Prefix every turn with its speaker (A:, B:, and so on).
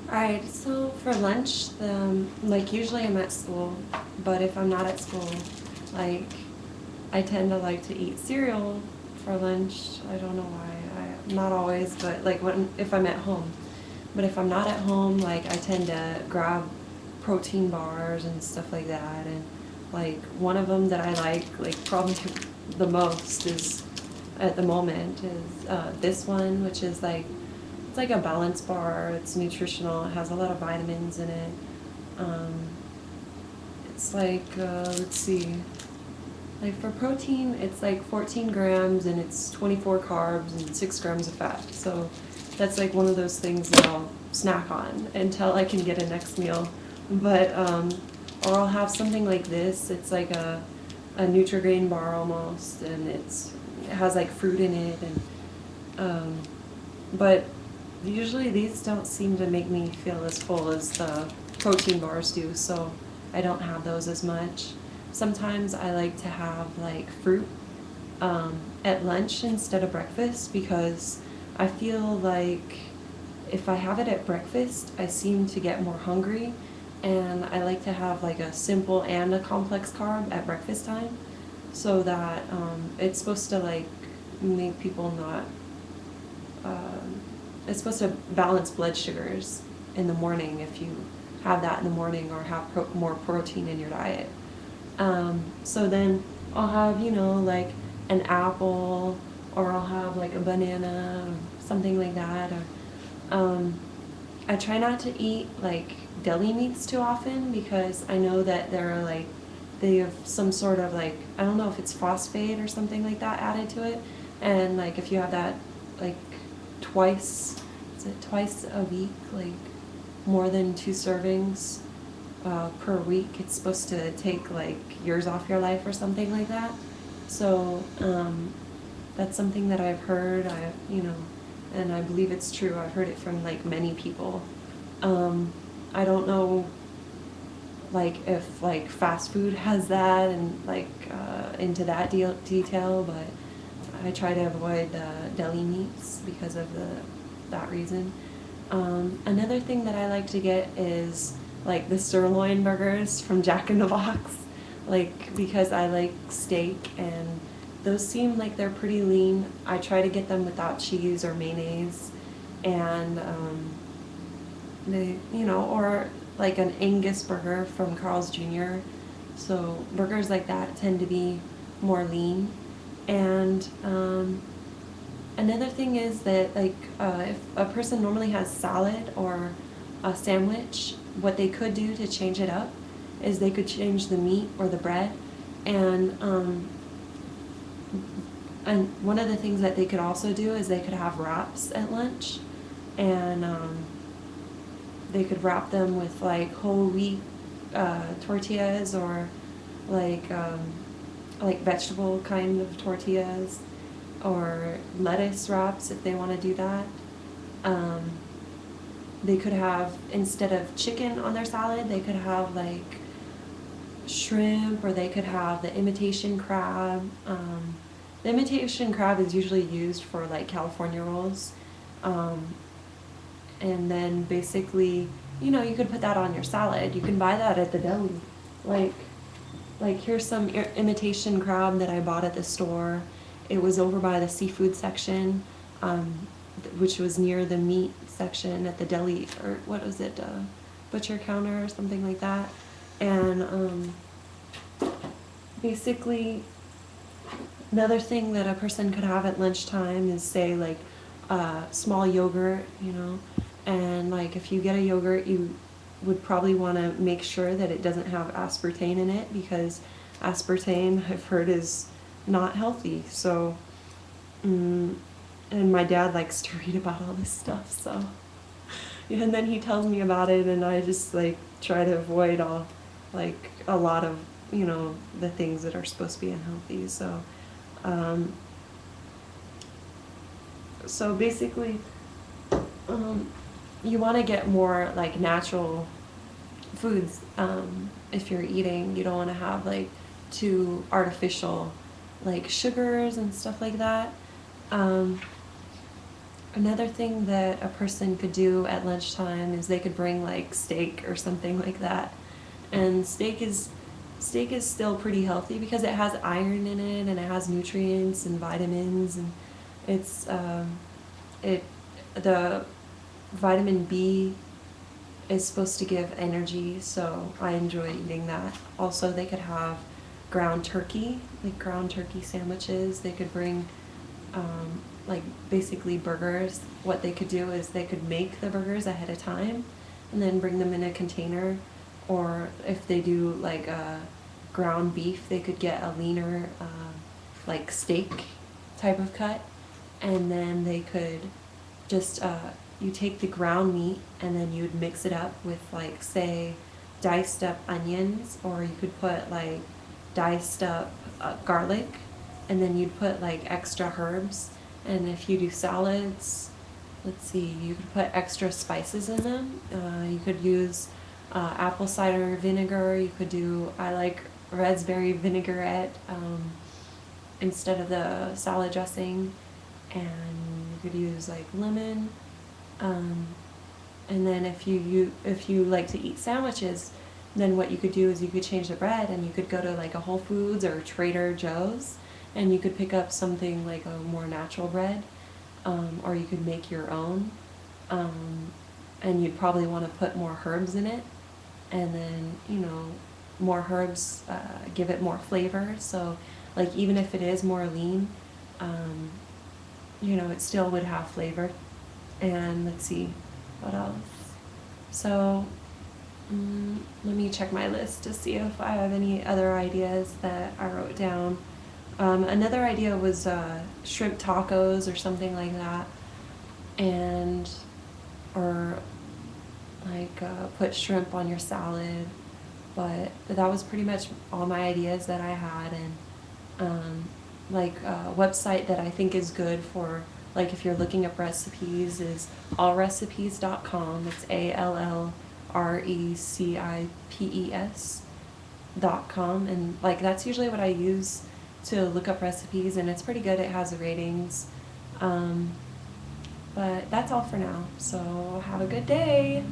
A: Alright, so for lunch, like usually I'm at school, but if I'm not at school, like I tend to like to eat cereal for lunch. I don't know why. Not always, but like if I'm at home. But if I'm not at home, like I tend to grab protein bars and stuff like that. And like one of them that I like probably the most is at the moment is this one, which is like it's like a balance bar. It's nutritional. It has a lot of vitamins in it. Um, it's like let's see, like for protein, it's like 14 grams and it's 24 carbs and 6 grams of fat. So that's like one of those things that I'll snack on until I can get a next meal. But or I'll have something like this. It's like a Nutri-Grain bar almost, and it has like fruit in it, and um, but usually these don't seem to make me feel as full as the protein bars do, so I don't have those as much. Sometimes I like to have like fruit at lunch instead of breakfast because I feel like if I have it at breakfast, I seem to get more hungry, and I like to have like a simple and a complex carb at breakfast time so that it's supposed to like make people not um, it's supposed to balance blood sugars in the morning if you have that in the morning or have more protein in your diet. So then I'll have, like an apple, or I'll have like a banana or something like that. Or I try not to eat like deli meats too often because I know that they have some sort of like, I don't know if it's phosphate or something like that added to it. And like if you have that like twice, is it twice a week, like more than 2 servings per week, it's supposed to take like years off your life or something like that. So that's something that I've heard. And I believe it's true. I've heard it from like many people. I don't know, like if like fast food has that and like into that detail, but I try to avoid deli meats because of that reason. Another thing that I like to get is like the sirloin burgers from Jack in the Box, like because I like steak and those seem like they're pretty lean. I try to get them without cheese or mayonnaise, and or like an Angus burger from Carl's Jr. So burgers like that tend to be more lean. And another thing is that like if a person normally has salad or a sandwich, what they could do to change it up is they could change the meat or the bread, and one of the things that they could also do is they could have wraps at lunch, and they could wrap them with like whole wheat tortillas, or like vegetable kind of tortillas, or lettuce wraps if they want to do that. Um, they could have, instead of chicken on their salad, they could have like shrimp, or they could have the imitation crab. The imitation crab is usually used for like California rolls. Um, and then basically, you could put that on your salad. You can buy that at the deli. Like, here's some imitation crab that I bought at the store. It was over by the seafood section, which was near the meat section at the deli, or what was it, butcher counter or something like that. And basically, another thing that a person could have at lunchtime is, say, like small yogurt, and like if you get a yogurt, you would probably want to make sure that it doesn't have aspartame in it, because aspartame, I've heard, is not healthy. So, and my dad likes to read about all this stuff, so yeah, and then he tells me about it, and I just like try to avoid like a lot of the things that are supposed to be unhealthy. Um, so basically, um, you want to get more like natural foods. If you're eating, you don't want to have like too artificial like sugars and stuff like that. Um, Another thing that a person could do at lunchtime is they could bring like steak or something like that. And steak is still pretty healthy because it has iron in it and it has nutrients and vitamins, and it's it the vitamin B is supposed to give energy, so I enjoy eating that. Also, they could have ground turkey, like ground turkey sandwiches. They could bring like basically burgers. What they could do is they could make the burgers ahead of time and then bring them in a container. Or if they do like ground beef, they could get a leaner like steak type of cut, and then they could just you take the ground meat and then you'd mix it up with, like, say, diced up onions, or you could put like diced up garlic, and then you'd put like extra herbs. And if you do salads, let's see, you could put extra spices in them. You could use apple cider vinegar. You could do, I like raspberry vinaigrette instead of the salad dressing, and you could use like lemon. And then if you like to eat sandwiches, then what you could do is you could change the bread, and you could go to like a Whole Foods or Trader Joe's, and you could pick up something like a more natural bread, or you could make your own, and you'd probably want to put more herbs in it, and then more herbs give it more flavor. So like even if it is more lean, it still would have flavor. And let's see, what else? So let me check my list to see if I have any other ideas that I wrote down. Another idea was shrimp tacos or something like that, or like put shrimp on your salad. But that was pretty much all my ideas that I had. And like a website that I think is good for, like, if you're looking up recipes, is allrecipes.com. It's ALLRECIPES.com, and like that's usually what I use to look up recipes, and it's pretty good. It has ratings. But that's all for now. So have a good day.